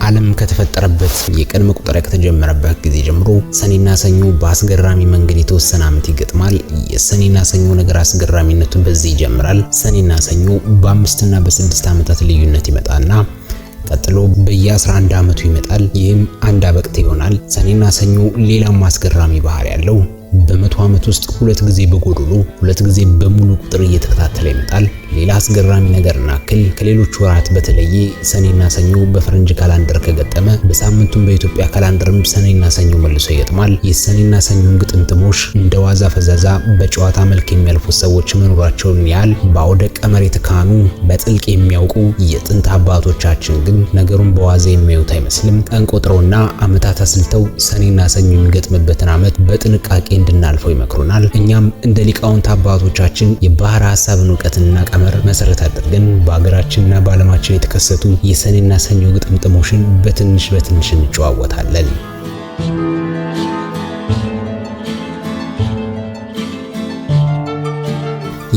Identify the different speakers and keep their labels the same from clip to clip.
Speaker 1: ዓለም ከተፈጠረበት የቀን መቁጠሪያ ከተጀመረበት ጊዜ ጀምሮ ሰኔና ሰኞ በአስገራሚ መንገድ የተወሰነ ዓመት ይገጥማል። የሰኔና ሰኞ ነገር አስገራሚነቱ በዚህ ይጀምራል። ሰኔና ሰኞ በ5 እና በ6 ዓመታት ልዩነት ይመጣና ቀጥሎ በየ11 ዓመቱ ይመጣል። ይህም አንድ አበቅት ይሆናል። ሰኔና ሰኞ ሌላም አስገራሚ ባህሪ ያለው በመቶ ዓመት ውስጥ 2 ጊዜ በጎዶሎ 2 ጊዜ በሙሉ ቁጥር እየተከታተለ ይመጣል። ሌላ አስገራሚ ነገርና ከሌሎች ወራት በተለየ ሰኔና ሰኞ በፈረንጅ ካላንደር ከገጠመ በሳምንቱም በኢትዮጵያ ካላንደርም ሰኔና ሰኞ መልሶ ይገጥማል። የሰኔና ሰኞን ግጥምጥሞሽ እንደ ዋዛ ፈዛዛ በጨዋታ መልክ የሚያልፉት ሰዎች መኖራቸውን ያህል በአውደ ቀመር የተካኑ በጥልቅ የሚያውቁ የጥንት አባቶቻችን ግን ነገሩን በዋዛ የሚያዩት አይመስልም። ቀን ቆጥረውና ዓመታት አስልተው ሰኔና ሰኞ የሚገጥምበትን ዓመት በጥንቃቄ እንድናልፈው ይመክሩናል። እኛም እንደ ሊቃውንት አባቶቻችን የባህር ሐሳብን ዕውቀትና ቀመር መሰረት አድርገን በአገራችንና በዓለማችን የተከሰቱ የሰኔና ሰኞ ግጥምጥሞሽን በትንሽ እንጨዋወታለን።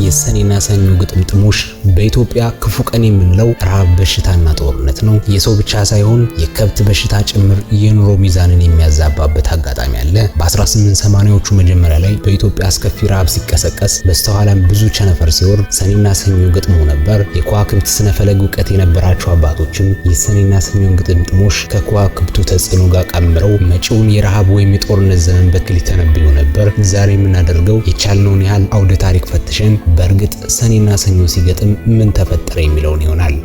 Speaker 1: የሰኔና ሰኞ ግጥምጥሞሽ በኢትዮጵያ ክፉ ቀን የምንለው ረሃብ፣ በሽታና ጦርነት ነው። የሰው ብቻ ሳይሆን የከብት በሽታ ጭምር የኑሮ ሚዛንን የሚያዛባበት አጋጣሚ አለ። በ1880ዎቹ መጀመሪያ ላይ በኢትዮጵያ አስከፊ ረሃብ ሲቀሰቀስ በስተኋላም ብዙ ቸነፈር ሲወርድ ሰኔና ሰኞ ገጥሞ ነበር። የከዋክብት ስነ ፈለግ ዕውቀት የነበራቸው አባቶችም የሰኔና ሰኞን ግጥምጥሞሽ ከከዋክብቱ ተጽዕኖ ጋር ቀምረው መጪውን የረሃብ ወይም የጦርነት ዘመን በትክክል ይተነብዩ ነበር። ዛሬ የምናደርገው የቻልነውን ያህል አውደ ታሪክ ፈትሸን በእርግጥ ሰኔና ሰኞ ሲገጥም ምን ተፈጠረ የሚለውን ይሆናል።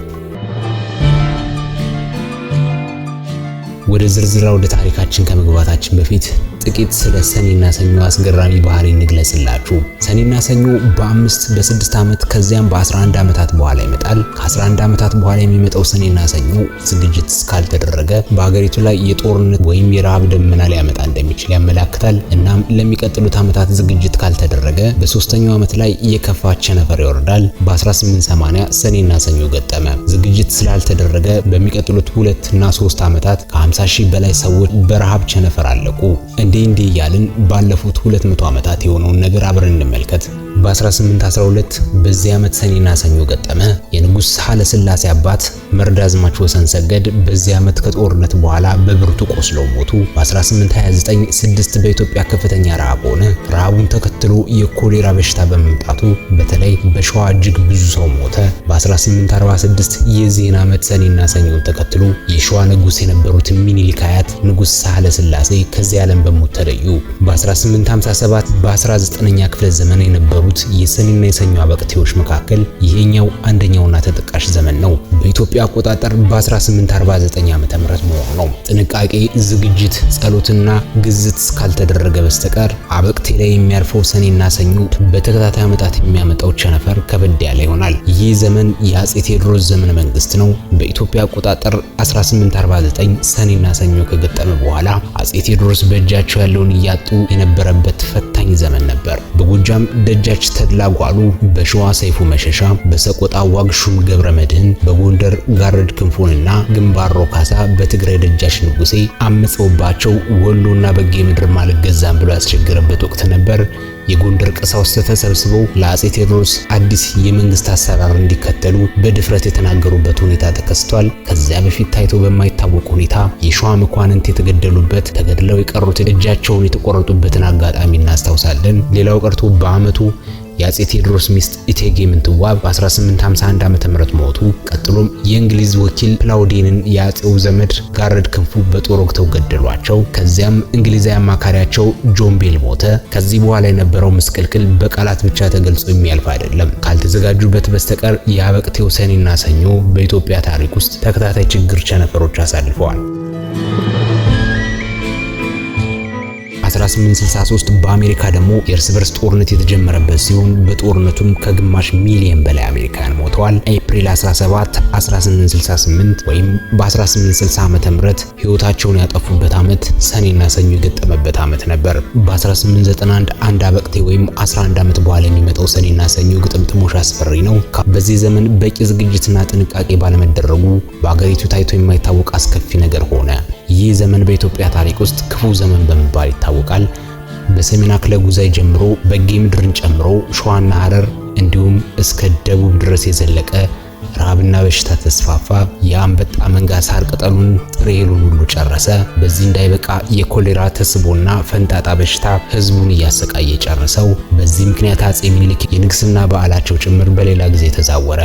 Speaker 1: ወደ ዝርዝር አውደ ታሪካችን ከመግባታችን በፊት ጥቂት ስለ ሰኔና ሰኞ አስገራሚ ባህሪ እንግለጽላችሁ። ሰኔና ሰኞ በ5 በ6 ዓመት ከዚያም በ11 ዓመታት በኋላ ይመጣል። ከ11 ዓመታት በኋላ የሚመጣው ሰኔና ሰኞ ዝግጅት እስካልተደረገ በሀገሪቱ ላይ የጦርነት ወይም የረሃብ ደመና ሊያመጣ እንደሚችል ያመለክታል። እናም ለሚቀጥሉት ዓመታት ዝግጅት ካልተደረገ በሶስተኛው ዓመት ላይ የከፋ ቸነፈር ይወርዳል። በ1880 ሰኔና ሰኞ ገጠመ። ዝግጅት ስላልተደረገ በሚቀጥሉት 2 እና 3 ዓመታት ከ50 ሺህ በላይ ሰዎች በረሃብ ቸነፈር አለቁ። እንዲህ እያልን ባለፉት 200 ዓመታት የሆነውን ነገር አብረን እንመልከት። በ1812 በዚህ ዓመት ሰኔና ሰኞ ገጠመ። የንጉሥ ኃይለ ሥላሴ አባት መርዳዝማች ወሰን ሰገድ በዚህ ዓመት ከጦርነት በኋላ በብርቱ ቆስለው ሞቱ። በ1829 6 በኢትዮጵያ ከፍተኛ ረሃብ ሆነ። ረሃቡን ተከትሎ የኮሌራ በሽታ በመምጣቱ በተለይ በሸዋ እጅግ ብዙ ሰው ሞተ። በ1846 የዚህን ዓመት ሰኔና ሰኞን ተከትሎ የሸዋ ንጉሥ የነበሩት ሚኒሊክ አያት ንጉሥ ኃይለ ሥላሴ ከዚህ ዓለም በሞት ተለዩ። በ1857 በ19ኛ ክፍለ ዘመን የነበሩት የሰኔና የሰኞ አበቅቴዎች መካከል ይሄኛው አንደኛውና ተጠቃሽ ዘመን ነው። በኢትዮጵያ አቆጣጠር በ1849 ዓ.ም መሆኑ ነው። ጥንቃቄ፣ ዝግጅት፣ ጸሎትና ግዝት እስካልተደረገ በስተቀር አበቅቴ ላይ የሚያርፈው ሰኔና ሰኞ በተከታታይ ዓመታት የሚያመጣው ቸነፈር ከበድ ያለ ይሆናል። ይህ ዘመን የአጼ ቴዎድሮስ ዘመነ መንግስት ነው። በኢትዮጵያ አቆጣጠር 1849 ሰኔና ሰኞ ከገጠመ በኋላ አጼ ቴዎድሮስ በእጃቸው ያለውን እያጡ የነበረበት ፈታኝ ዘመን ነበር። በጎጃም ደጃች ተድላ ጓሉ፣ በሸዋ ሰይፉ መሸሻ፣ በሰቆጣ ዋግሹም ገብረ መድህን፣ በጎንደር ጋረድ ክንፎንና ግንባሮ ካሳ፣ በትግራይ ደጃች ንጉሴ አመፀውባቸው ወሎና በጌ ምድር ማልገዛም ብሎ ያስቸገረበት ወቅት ነበር። የጎንደር ቀሳውስት ተሰብስበው ለአጼ ቴዎድሮስ አዲስ የመንግስት አሰራር እንዲከተሉ በድፍረት የተናገሩበት ሁኔታ ተከስቷል። ከዚያ በፊት ታይቶ በማይታወቅ ሁኔታ የሸዋ መኳንንት የተገደሉበት፣ ተገድለው የቀሩት እጃቸውን የተቆረጡበትን አጋጣሚ እናስታውሳለን። ሌላው ቀርቶ በዓመቱ የአጼ ቴዎድሮስ ሚስት እቴጌ ምንትዋብ በ1851 ዓ.ም ሞቱ። ቀጥሎም የእንግሊዝ ወኪል ፕላውዴንን የአጼው ዘመድ ጋረድ ክንፉ በጦር ወግተው ገደሏቸው። ከዚያም እንግሊዛዊ አማካሪያቸው ጆን ቤል ሞተ። ከዚህ በኋላ የነበረው ምስቅልቅል በቃላት ብቻ ተገልጾ የሚያልፍ አይደለም። ካልተዘጋጁበት በስተቀር የአበቅቴው ሰኔና ሰኞ በኢትዮጵያ ታሪክ ውስጥ ተከታታይ ችግር ቸነፈሮች አሳልፈዋል። 1863 በአሜሪካ ደግሞ የእርስ በርስ ጦርነት የተጀመረበት ሲሆን በጦርነቱም ከግማሽ ሚሊዮን በላይ አሜሪካውያን ሞተዋል። ኤፕሪል 17 1868 ወይም በ1860 ዓመተ ምህረት ህይወታቸውን ያጠፉበት ዓመት ሰኔና ሰኞ የገጠመበት ዓመት ነበር። በ1891 አንድ አበቅቴ ወይም 11 ዓመት በኋላ የሚመጣው ሰኔና ሰኞ ግጥምጥሞሽ አስፈሪ ነው። በዚህ ዘመን በቂ ዝግጅትና ጥንቃቄ ባለመደረጉ በአገሪቱ ታይቶ የማይታወቅ አስከፊ ነገር ሆነ። ይህ ዘመን በኢትዮጵያ ታሪክ ውስጥ ክፉ ዘመን በመባል ይታወቃል። በሰሜን አክለ ጉዛይ ጀምሮ በጌ ምድርን ጨምሮ ሸዋና ሐረር እንዲሁም እስከ ደቡብ ድረስ የዘለቀ ረሃብና በሽታ ተስፋፋ። የአንበጣ መንጋ ሳር ቅጠሉን ጥሬ እህሉን ሁሉ ጨረሰ። በዚህ እንዳይበቃ የኮሌራ ተስቦና ፈንጣጣ በሽታ ህዝቡን እያሰቃየ ጨረሰው። በዚህ ምክንያት አጼ ምኒልክ የንግስና በዓላቸው ጭምር በሌላ ጊዜ ተዛወረ።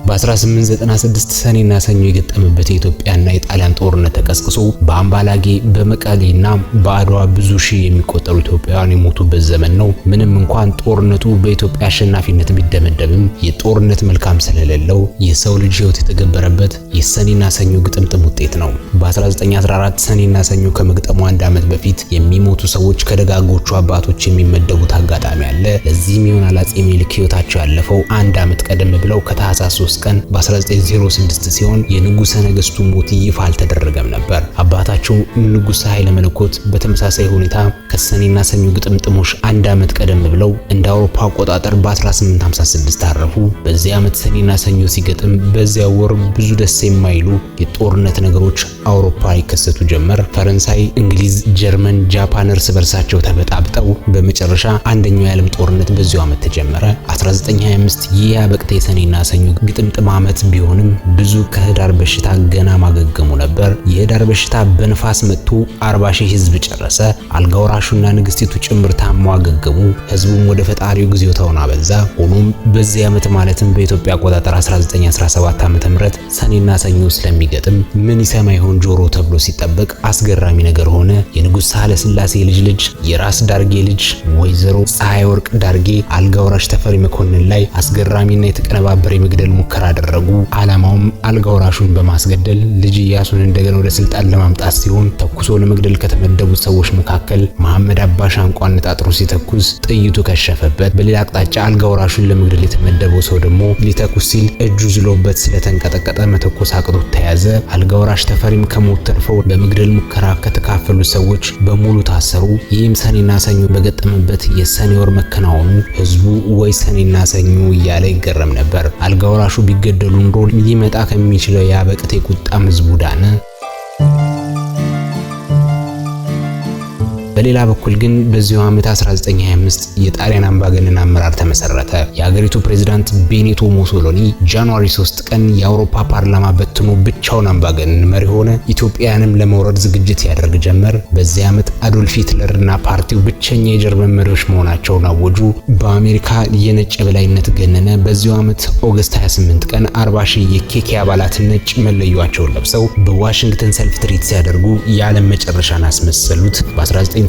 Speaker 1: በ1896 ሰኔና ሰኞ የገጠመበት የኢትዮጵያና የጣሊያን ጦርነት ተቀስቅሶ በአምባላጌ በመቀሌና በአድዋ ብዙ ሺህ የሚቆጠሩ ኢትዮጵያውያን የሞቱበት ዘመን ነው። ምንም እንኳን ጦርነቱ በኢትዮጵያ አሸናፊነት ቢደመደምም የጦርነት መልካም ስለሌለው የሰው ልጅ ህይወት የተገበረበት የሰኔና ሰኞ ግጥምጥም ውጤት ነው። በ1914 ሰኔና ሰኞ ከመግጠሙ አንድ ዓመት በፊት የሚሞቱ ሰዎች ከደጋጎቹ አባቶች የሚመደቡት አጋጣሚ አለ። ለዚህም ይሆናል አጼ ምኒልክ ህይወታቸው ያለፈው አንድ ዓመት ቀደም ብለው ከታህሳስ 3 ቀን በ1906 ሲሆን የንጉሠ ነገሥቱ ሞት ይፋ አልተደረገም ነበር። አባታቸው ንጉሠ ኃይለ መለኮት በተመሳሳይ ሁኔታ ከሰኔና ሰኞ ግጥምጥሞሽ አንድ ዓመት ቀደም ብለው እንደ አውሮፓ አቆጣጠር በ1856 አረፉ። በዚህ ዓመት ሰኔና ሰኞ ሲገጥም በዚያ ወር ብዙ ደስ የማይሉ የጦርነት ነገሮች አውሮፓ ይከሰቱ ጀመር። ፈረንሳይ፣ እንግሊዝ፣ ጀርመን፣ ጃፓን እርስ በርሳቸው ተበጣብጠው በመጨረሻ አንደኛው የዓለም ጦርነት በዚሁ ዓመት ተጀመረ። 1925 ይህ ያበቅተ የሰኔና ሰኞ ግጥምጥም ዓመት ቢሆንም ብዙ ከህዳር በሽታ ገና ማገገሙ ነበር። የህዳር በሽታ በንፋስ መጥቶ 40 ሺህ ህዝብ ጨረሰ። አልጋ ወራሹና ንግስቲቱ ጭምር ታመው አገገሙ። ህዝቡም ወደ ፈጣሪው ጊዜውን አበዛ። ሆኖም በዚህ ዓመት ማለትም በኢትዮጵያ አቆጣጠር 1917 ዓ.ም ሰኔና ሰኞ ስለሚገጥም ምን ይሰማ ይሆን ጆሮ ተብሎ ሲጠበቅ አስገራሚ ነገር ሆነ። የንጉሥ ሳህለ ሥላሴ ልጅ የራስ ዳርጌ ልጅ ወይዘሮ ፀሐይ ወርቅ ዳርጌ አልጋ ወራሽ ተፈሪ መኮንን ላይ አስገራሚና የተቀነባበረ የመግደል ሙከራ አደረጉ። ዓላማውም አልጋ ወራሹን በማስገደል ልጅ ኢያሱን እንደገና ወደ ስልጣን ለማምጣት ሲሆን ተኩሶ ለመግደል ከተመደቡት ሰዎች መካከል መሐመድ አባሽ አንቋን ነጣጥሮ ሲተኩስ ጥይቱ ከሸፈበት። በሌላ አቅጣጫ አልጋ ወራሹን ለመግደል የተመደበው ሰው ደግሞ ሊተኩስ ሲል እጁ ዝሎበት ስለተንቀጠቀጠ መተኮስ አቅቶት ተያዘ። አልጋ ወራሽ ተፈሪም ከሞት ተርፈው በመግደል ሙከራ ከተካፈሉት ሰዎች በሙሉ ታሰሩ። ይህም ሰኔና ሰኞ በገጠመበት የሰኔ ወር መከናወኑ ህዝቡ ወይ ሰኔና ሰኞ እያለ ይገረም ነበር። አልጋ ወራሹ ቢገደሉ ኑሮ ሊመጣ ከሚችለው ያበቅቴ ቁጣም ህዝቡ ዳነ። በሌላ በኩል ግን በዚሁ ዓመት 1925 የጣሊያን አምባገነን አመራር ተመሰረተ። የሀገሪቱ ፕሬዝዳንት ቤኒቶ ሙሶሎኒ ጃንዋሪ 3 ቀን የአውሮፓ ፓርላማ በትኖ ብቻውን አምባገነን መሪ ሆነ። ኢትዮጵያንም ለመውረድ ዝግጅት ያደርግ ጀመር። በዚህ ዓመት አዶልፍ ሂትለርና ፓርቲው ብቸኛ የጀርመን መሪዎች መሆናቸውን አወጁ። በአሜሪካ የነጭ የበላይነት ገነነ። በዚሁ ዓመት ኦገስት 28 ቀን 40 ሺህ የኬኬ አባላት ነጭ መለያቸውን ለብሰው በዋሽንግተን ሰልፍ ትርኢት ሲያደርጉ የዓለም መጨረሻን አስመሰሉት። በ1931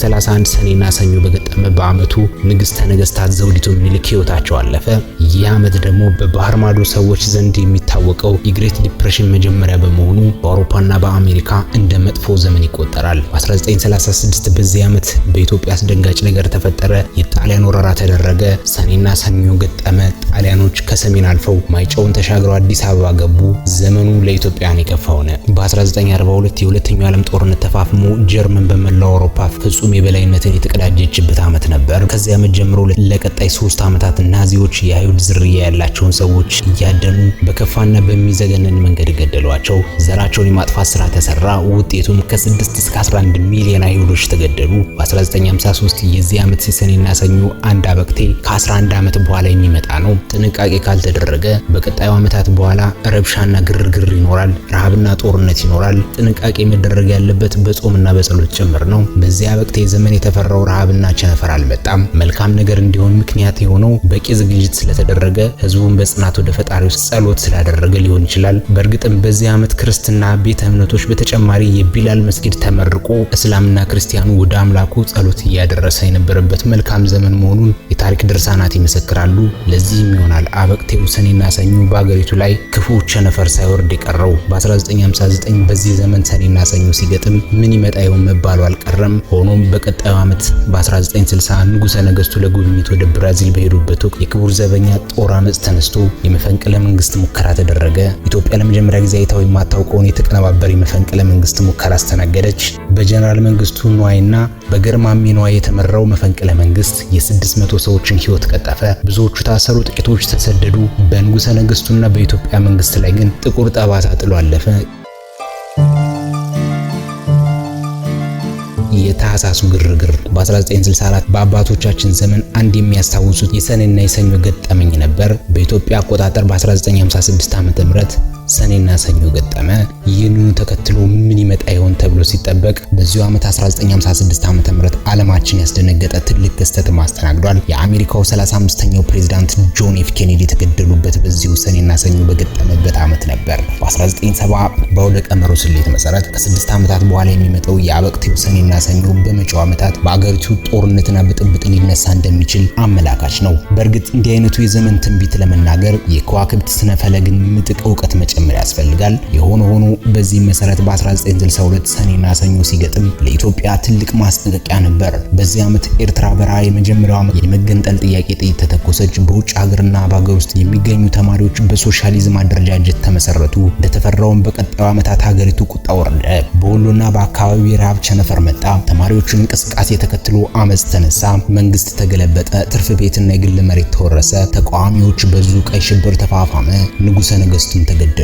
Speaker 1: ሰኔና ሰኞ በገጠመ በዓመቱ ንግስተ ነገስታት ዘውዲቱ ምኒልክ ህይወታቸው አለፈ። ይህ ዓመት ደግሞ በባህር ማዶ ሰዎች ዘንድ የሚታወቀው የግሬት ዲፕሬሽን መጀመሪያ በመሆኑ በአውሮፓና በአሜሪካ እንደ መጥፎ ዘመን ይቆጠራል። በ1936 በዚህ ዓመት በኢትዮጵያ አስደንጋጭ ነገር ተፈጠረ። የጣሊያን ወረራ ተደረገ። ሰኔና ሰኞ ገጠመ። ጣሊያኖች ከሰሜን አልፈው ማይጨውን ተሻግረው አዲስ አበባ ገቡ። ዘመኑ ለኢትዮጵያን የከፋ ሆነ። በ1942 የሁለተኛው ዓለም ጦርነት ተፋፍሞ ጀርመን በመላው አውሮፓ ፍጹም የበላይነትን የተቀዳጀችበት ዓመት ነበር። ከዚያ ዓመት ጀምሮ ለቀጣይ 3 ዓመታት ናዚዎች የአይሁድ ዝርያ ያላቸውን ሰዎች እያደኑ በከፋና በሚዘገነን መንገድ ገደሏቸው። ዘራቸውን የማጥፋት ስራ ተሰራ። ውጤቱም ከ6 እስከ 11 ሚሊዮን አይሁዶች ተገደሉ። በ1953 የዚህ ዓመት ሰኔና ሰኞ አንድ አበቅቴ ከ11 ዓመት በኋላ የሚመጣ ነው። ጥንቃቄ ካልተደረገ በቀጣዩ ዓመታት በኋላ ረብሻና ግርግር ይኖራል። ረሃብና ጦርነት ይኖራል። ጥንቃቄ መደረግ ያለበት በጾምና በጸሎት ጭምር ነው። በዚያ ወቅት የዘመን የተፈራው ረሃብና ቸነፈር አልመጣም። መልካም ነገር እንዲሆን ምክንያት የሆነው በቂ ዝግጅት ስለተደረገ ህዝቡን በጽናት ወደ ፈጣሪው ጸሎት ስላደረገ ሊሆን ይችላል። በእርግጥም በዚህ ዓመት ክርስትና ቤተ እምነቶች በተጨማሪ የቢላል መስጊድ ተመርቆ እስላምና ክርስቲያኑ ወደ አምላኩ ጸሎት እያደረሰ የነበረበት መልካም ዘመን መሆኑን የታሪክ ድርሳናት ይመሰክራሉ። ለዚህም ይሆናል አበቅቴው ሰኔና ሰኞ በአገሪቱ ላይ ክፉ ቸነፈር ሳይወርድ የቀረው። በ1959 በዚህ ዘመን ሰኔና ሰኞ ሲገጥም ምን ይመጣ ይሆን መባሉ አልቀረም። ሆኖም በቀጣዩ ዓመት በ1960 ንጉሠ ነገሥቱ ለጉብኝት ወደ ብራዚል በሄዱበት ወቅት የክቡር ዘበኛ ጦር አመጽ ተነስቶ የመፈንቅለ መንግስት ሙከራ ተደረገ። ኢትዮጵያ ለመጀመሪያ ጊዜ አይታው የማታውቀውን የተቀነባበረ የመፈንቅለ መንግስት ሙከራ አስተናገደች። በጀነራል መንግስቱ ንዋይና በገርማሜ ንዋይ የተመራው መፈንቅለ መንግስት የ600 ሰዎችን ህይወት ቀጠፈ። ብዙዎቹ ታሰሩ፣ ጥቂቶች ተሰደዱ። በንጉሠ ነገሥቱና በኢትዮጵያ መንግስት ላይ ግን ጥቁር ጠባሳ ጥሎ አለፈ። የታህሳሱ ግርግር። በ1964 በአባቶቻችን ዘመን አንድ የሚያስታውሱት የሰኔና የሰኞ ገጠመኝ ነበር። በኢትዮጵያ አቆጣጠር በ1956 ዓ.ም ሰኔና ሰኞ ገጠመ። ይህንኑ ተከትሎ ምን ይመጣ ይሆን ተብሎ ሲጠበቅ በዚሁ ዓመት 1956 ዓ.ም ዓለማችን ያስደነገጠ ትልቅ ክስተት ማስተናግዷል። የአሜሪካው 35ኛው ፕሬዝዳንት ጆን ኤፍ ኬኔዲ የተገደሉበት በዚሁ ሰኔና ሰኞ በገጠመበት ዓመት ነበር። በ1970 በአውደ ቀመሩ ስሌት መሰረት ከ6 ዓመታት በኋላ የሚመጣው የአበቅቴው ሰኔና ሰኞ በመጪው ዓመታት በአገሪቱ ጦርነትና ብጥብጥ ሊነሳ እንደሚችል አመላካች ነው። በእርግጥ እንዲህ አይነቱ የዘመን ትንቢት ለመናገር የከዋክብት ስነ ፈለግን ምጥቅ ዕውቀት መጨመር ያስፈልጋል። የሆነ ሆኖ በዚህ መሰረት በ1962 ሰኔና ሰኞ ሲገጥም ለኢትዮጵያ ትልቅ ማስጠንቀቂያ ነበር። በዚህ ዓመት ኤርትራ በረሃ የመጀመሪያው የመገንጠል ጥያቄ ጥይት ተተኮሰች። በውጭ ሀገርና በሀገር ውስጥ የሚገኙ ተማሪዎች በሶሻሊዝም አደረጃጀት ተመሰረቱ። እንደተፈራውም በቀጣዩ ዓመታት ሀገሪቱ ቁጣ ወረደ። በወሎና በአካባቢው የረሃብ ቸነፈር መጣ። ተማሪዎቹን እንቅስቃሴ ተከትሎ አመጽ ተነሳ። መንግስት ተገለበጠ። ትርፍ ቤትና የግል መሬት ተወረሰ። ተቃዋሚዎች በዙ። ቀይ ሽብር ተፋፋመ። ንጉሠ ነገሥቱም ተገደሉ።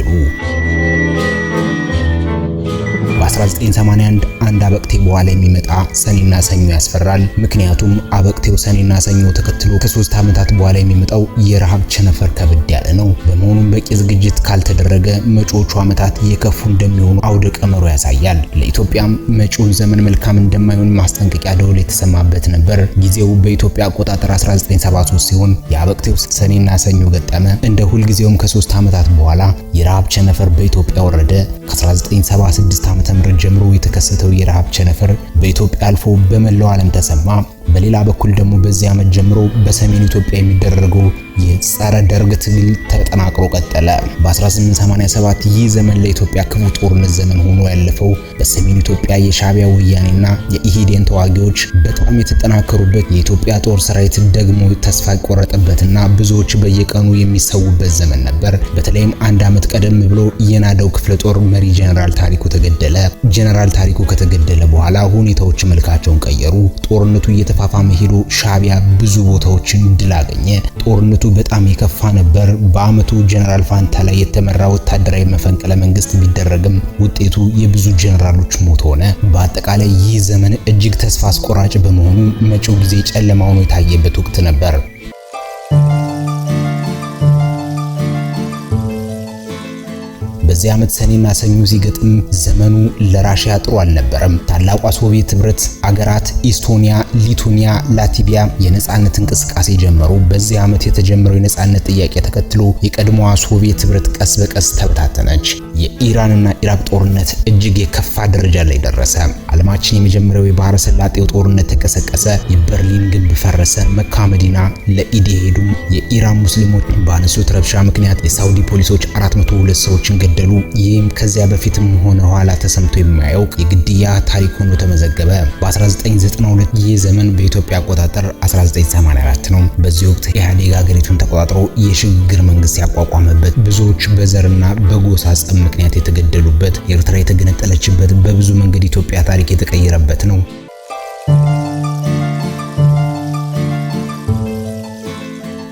Speaker 1: በ1981 አንድ አበቅቴ በኋላ የሚመጣ ሰኔና ሰኞ ያስፈራል። ምክንያቱም አበቅቴው ሰኔና ሰኞ ተከትሎ ከ3 ዓመታት በኋላ የሚመጣው የረሃብ ቸነፈር ከበድ ያለ ነው። በመሆኑም በቂ ዝግጅት ካልተደረገ መጪዎቹ ዓመታት የከፉ እንደሚሆኑ አውደ ቀመሩ ያሳያል። ለኢትዮጵያም መጪውን ዘመን መልካም እንደማይሆን ማስጠንቀቂያ ደወል የተሰማበት ነበር። ጊዜው በኢትዮጵያ አቆጣጠር 1973 ሲሆን የአበቅቴው ሰኔና ሰኞ ገጠመ። እንደ ሁልጊዜውም ከ3 ዓመታት በኋላ የረሃብ ቸነፈር በኢትዮጵያ ወረደ። ከ1976 ዓ.ም ጀምሮ የተከሰተው የረሃብ ቸነፈር በኢትዮጵያ አልፎ በመላው ዓለም ተሰማ። በሌላ በኩል ደግሞ በዚህ ዓመት ጀምሮ በሰሜን ኢትዮጵያ የሚደረገው የጸረ ደርግ ትግል ተጠናክሮ ቀጠለ። በ1887 ይህ ዘመን ለኢትዮጵያ ክፉ ጦርነት ዘመን ሆኖ ያለፈው በሰሜን ኢትዮጵያ የሻዕቢያ ወያኔና የኢህዴን ተዋጊዎች በጣም የተጠናከሩበት፣ የኢትዮጵያ ጦር ሰራዊት ደግሞ ተስፋ የቆረጠበትና ብዙዎች በየቀኑ የሚሰዉበት ዘመን ነበር። በተለይም አንድ ዓመት ቀደም ብሎ የናደው ክፍለ ጦር መሪ ጀነራል ታሪኩ ተገደለ። ጀነራል ታሪኩ ከተገደለ በኋላ ሁኔታዎች መልካቸውን ቀየሩ። ጦርነቱ እየተፋፋመ ሄዶ ሻዕቢያ ብዙ ቦታዎችን ድል አገኘ። ጦርነቱ በጣም የከፋ ነበር። በአመቱ ጀነራል ፋንታ ላይ የተመራ ወታደራዊ መፈንቅለ መንግስት ቢደረግም ውጤቱ የብዙ ጀነራሎች ሞት ሆነ። በአጠቃላይ ይህ ዘመን እጅግ ተስፋ አስቆራጭ በመሆኑ መጪው ጊዜ ጨለማ ሆኖ የታየበት ወቅት ነበር። በዚህ ዓመት ሰኔና ሰኞ ሲገጥም ዘመኑ ለራሺያ ጥሩ አልነበረም። ታላቋ ሶቪየት ህብረት አገራት ኢስቶኒያ፣ ሊቱዌኒያ፣ ላትቪያ የነጻነት እንቅስቃሴ ጀመሩ። በዚህ ዓመት የተጀመረው የነጻነት ጥያቄ ተከትሎ የቀድሞዋ ሶቪየት ህብረት ቀስ በቀስ ተበታተነች። የኢራንና ኢራቅ ጦርነት እጅግ የከፋ ደረጃ ላይ ደረሰ። ዓለማችን የመጀመሪያው የባህረ ሰላጤው ጦርነት ተቀሰቀሰ። የበርሊን ግንብ ፈረሰ። መካ መዲና ለኢድ ሄዱ። የኢራን ሙስሊሞች ባነሱት ረብሻ ምክንያት የሳውዲ ፖሊሶች 402 ሰዎችን ገደሉ። ይህም ከዚያ በፊትም ሆነ ኋላ ተሰምቶ የማያውቅ የግድያ ታሪክ ሆኖ ተመዘገበ። በ1992 ይህ ዘመን በኢትዮጵያ አቆጣጠር 1984 ነው። በዚህ ወቅት ኢህአዴግ ሀገሪቱን ተቆጣጥሮ የሽግግር መንግስት ያቋቋመበት፣ ብዙዎች በዘርና በጎሳ ጸብ ምክንያት የተገደሉበት፣ ኤርትራ የተገነጠለችበት፣ በብዙ መንገድ ኢትዮጵያ ታሪክ የተቀየረበት ነው።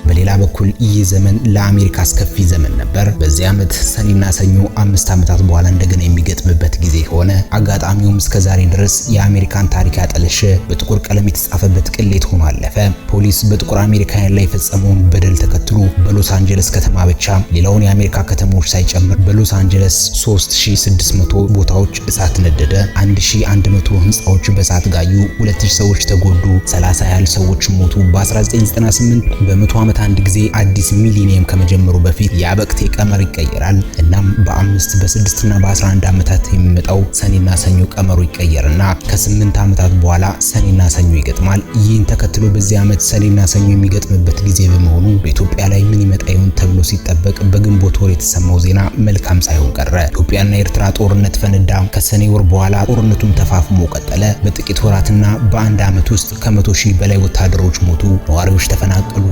Speaker 1: በሌላ በኩል ይህ ዘመን ለአሜሪካ አስከፊ ዘመን ነበር። በዚህ ዓመት ሰኔና ሰኞ 5 ዓመታት በኋላ እንደገና የሚገጥምበት ጊዜ ሆነ። አጋጣሚውም እስከዛሬ ድረስ የአሜሪካን ታሪክ ያጠለሸ በጥቁር ቀለም የተጻፈበት ቅሌት ሆኖ አለፈ። ፖሊስ በጥቁር አሜሪካውያን ላይ የፈጸመውን በደል ተከትሎ በሎስ አንጀለስ ከተማ ብቻ ሌላውን የአሜሪካ ከተሞች ሳይጨምር በሎስ አንጀለስ 3600 ቦታዎች እሳት ነደደ። 1100 ህንጻዎች በእሳት ጋዩ። 2000 ሰዎች ተጎዱ። 30 ያህል ሰዎች ሞቱ። በ1998 በመቶ ዓመት አንድ ጊዜ አዲስ ሚሊኒየም ከመጀመሩ በፊት የአበቅቴ ቀመር ይቀየራል። እናም በ5 በ6 እና በ11 ዓመታት የሚመጣው ሰኔና ሰኞ ቀመሩ ይቀየርና ከ8 ዓመታት በኋላ ሰኔና ሰኞ ይገጥማል። ይህን ተከትሎ በዚህ ዓመት ሰኔና ሰኞ የሚገጥምበት ጊዜ በመሆኑ በኢትዮጵያ ላይ ምን ይመጣ ይሆን ተብሎ ሲጠበቅ በግንቦት ወር የተሰማው ዜና መልካም ሳይሆን ቀረ። ኢትዮጵያና ኤርትራ ጦርነት ፈነዳ። ከሰኔ ወር በኋላ ጦርነቱም ተፋፍሞ ቀጠለ። በጥቂት ወራትና በአንድ ዓመት ውስጥ ከ100 ሺህ በላይ ወታደሮች ሞቱ፣ ነዋሪዎች ተፈናቀሉ።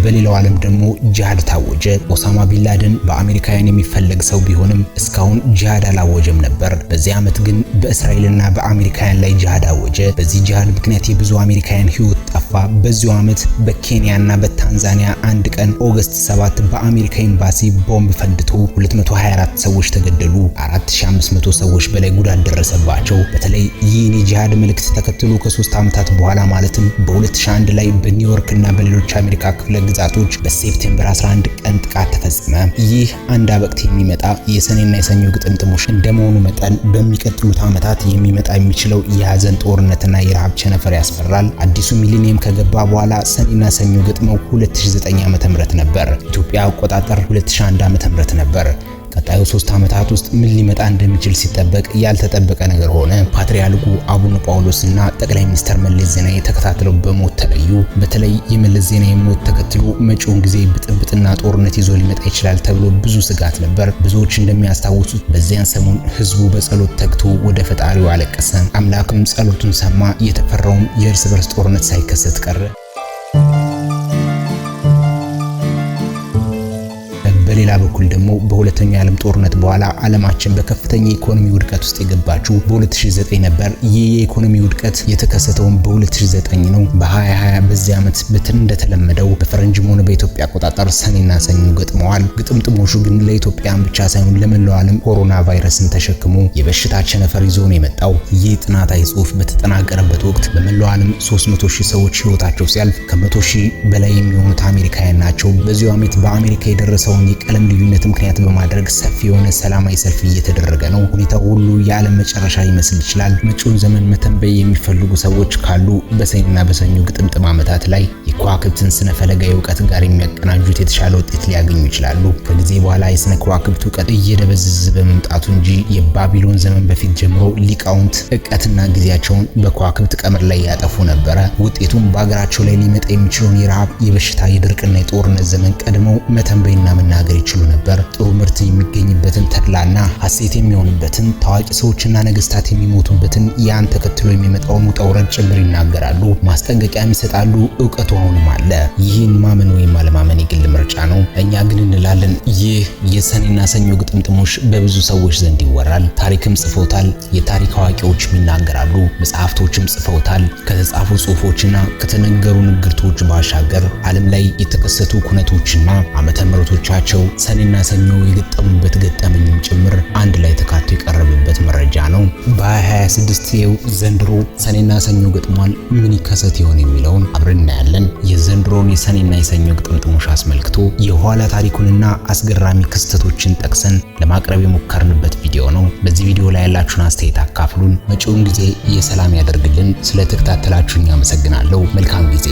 Speaker 1: በሌላው ዓለም ደግሞ ጂሃድ ታወጀ። ኦሳማ ቢንላደን በአሜሪካውያን የሚፈለግ ሰው ቢሆንም እስካሁን ጂሃድ አላወጀም ነበር። በዚህ ዓመት ግን በእስራኤልና በአሜሪካውያን ላይ ጂሃድ አወጀ። በዚህ ጂሃድ ምክንያት የብዙ አሜሪካውያን ሕይወት ጠፋ። በዚሁ ዓመት በኬንያና በታንዛኒያ አንድ ቀን ኦገስት 7 በአሜሪካ ኤምባሲ ቦምብ ፈንድቶ 224 ሰዎች ተገደሉ። 4500 ሰዎች በላይ ጉዳት ደረሰባቸው። በተለይ ይህን የጂሃድ መልእክት ተከትሎ ከ3 ዓመታት በኋላ ማለትም በ2001 ላይ በኒውዮርክ እና በሌሎች አሜሪካ ክፍለ ግዛቶች በሴፕቴምበር 11 ቀን ጥቃት ተፈጸመ። ይህ አንድ ወቅት የሚመጣ የሰኔና የሰኞ ግጥምጥሞሽ እንደመሆኑ መጠን በሚቀጥሉት ዓመታት የሚመጣ የሚችለው የሐዘን ጦርነትና የረሃብ ቸነፈር ያስፈራል። አዲሱ ሚሊኒየም ከገባ በኋላ ሰኔና ሰኞ ገጥመው 2009 ዓ.ም ነበር። ኢትዮጵያ አቆጣጠር 2001 ዓ.ም ነበር። ቀጣዩ 3 ዓመታት ውስጥ ምን ሊመጣ እንደሚችል ሲጠበቅ ያልተጠበቀ ነገር ሆነ። ፓትርያርኩ አቡነ ጳውሎስና ጠቅላይ ሚኒስትር መለስ ዜናዊ ተከታትለው በሞት ተለዩ። በተለይ የመለስ ዜናዊ ሞት ተከትሎ መጪውን ጊዜ ብጥብጥና ጦርነት ይዞ ሊመጣ ይችላል ተብሎ ብዙ ስጋት ነበር። ብዙዎች እንደሚያስታውሱት በዚያን ሰሞን ህዝቡ በጸሎት ተግቶ ወደ ፈጣሪው አለቀሰ። አምላክም ጸሎቱን ሰማ። የተፈራውም የእርስ በርስ ጦርነት ሳይከሰት ቀረ። በሌላ በኩል ደግሞ በሁለተኛው የዓለም ጦርነት በኋላ ዓለማችን በከፍተኛ የኢኮኖሚ ውድቀት ውስጥ የገባችው በ2009 ነበር። ይህ የኢኮኖሚ ውድቀት የተከሰተውም በ2009 ነው። በ2020 በዚህ ዓመት እንደተለመደው በፈረንጅም ሆነ በኢትዮጵያ አቆጣጠር ሰኔና ሰኞ ገጥመዋል። ግጥምጥሞሹ ግን ለኢትዮጵያን ብቻ ሳይሆን ለመላው ዓለም ኮሮና ቫይረስን ተሸክሞ የበሽታ ቸነፈር ይዞ ነው የመጣው። ይህ ጥናታዊ ጽሑፍ በተጠናቀረበት ወቅት በመላው ዓለም 300,000 ሰዎች ህይወታቸው ሲያልፍ ከ100,000 በላይ የሚሆኑት አሜሪካውያን ናቸው። በዚሁ ዓመት በአሜሪካ የደረሰውን ቀለም ልዩነት ምክንያት በማድረግ ሰፊ የሆነ ሰላማዊ ሰልፍ እየተደረገ ነው። ሁኔታው ሁሉ የዓለም መጨረሻ ይመስል ይችላል። መጪውን ዘመን መተንበይ የሚፈልጉ ሰዎች ካሉ በሰኔና በሰኞ ግጥምጥም ዓመታት ላይ የከዋክብትን ስነ ፈለጋዊ እውቀት ጋር የሚያቀናጁት የተሻለ ውጤት ሊያገኙ ይችላሉ። ከጊዜ በኋላ የስነ ከዋክብት እውቀት እየደበዘዘ በመምጣቱ እንጂ የባቢሎን ዘመን በፊት ጀምሮ ሊቃውንት እውቀትና ጊዜያቸውን በከዋክብት ቀመር ላይ ያጠፉ ነበረ። ውጤቱም በአገራቸው ላይ ሊመጣ የሚችለውን የረሃብ፣ የበሽታ፣ የድርቅና የጦርነት ዘመን ቀድመው መተንበይና መናገር ይችሉ ነበር። ጥሩ ምርት የሚገኝበትን ተድላና ሐሴት የሚሆንበትን ታዋቂ ሰዎችና ነገስታት የሚሞቱበትን ያን ተከትሎ የሚመጣውን ውጣ ውረድ ጭምር ይናገራሉ፣ ማስጠንቀቂያም ይሰጣሉ። እውቀቱ አሁንም አለ። ይህን ማመን ወይም አለማመን የግል ምርጫ ነው። እኛ ግን እንላለን ይህ የሰኔና ሰኞ ግጥምጥሞሽ በብዙ ሰዎች ዘንድ ይወራል። ታሪክም ጽፎታል። የታሪክ አዋቂዎችም ይናገራሉ። መጽሐፍቶችም ጽፈውታል። ከተጻፉ ጽሑፎችና ከተነገሩ ንግርቶች ባሻገር ዓለም ላይ የተከሰቱ ኩነቶችና ዓመተ ምሕረቶቻቸው ሰኔና ሰኞ የገጠሙበት ገጠመኝም ጭምር አንድ ላይ ተካቶ የቀረበበት መረጃ ነው። በ2026 ዘንድሮ ሰኔና ሰኞ ገጥሟል። ምን ይከሰት ይሆን የሚለውን አብረን እናያለን። የዘንድሮን የሰኔና የሰኞ ግጥምጥሞሽ አስመልክቶ የኋላ ታሪኩንና አስገራሚ ክስተቶችን ጠቅሰን ለማቅረብ የሞከርንበት ቪዲዮ ነው። በዚህ ቪዲዮ ላይ ያላችሁን አስተያየት አካፍሉን። መጪውን ጊዜ የሰላም ያደርግልን። ስለተከታተላችሁኝ አመሰግናለሁ። መልካም ጊዜ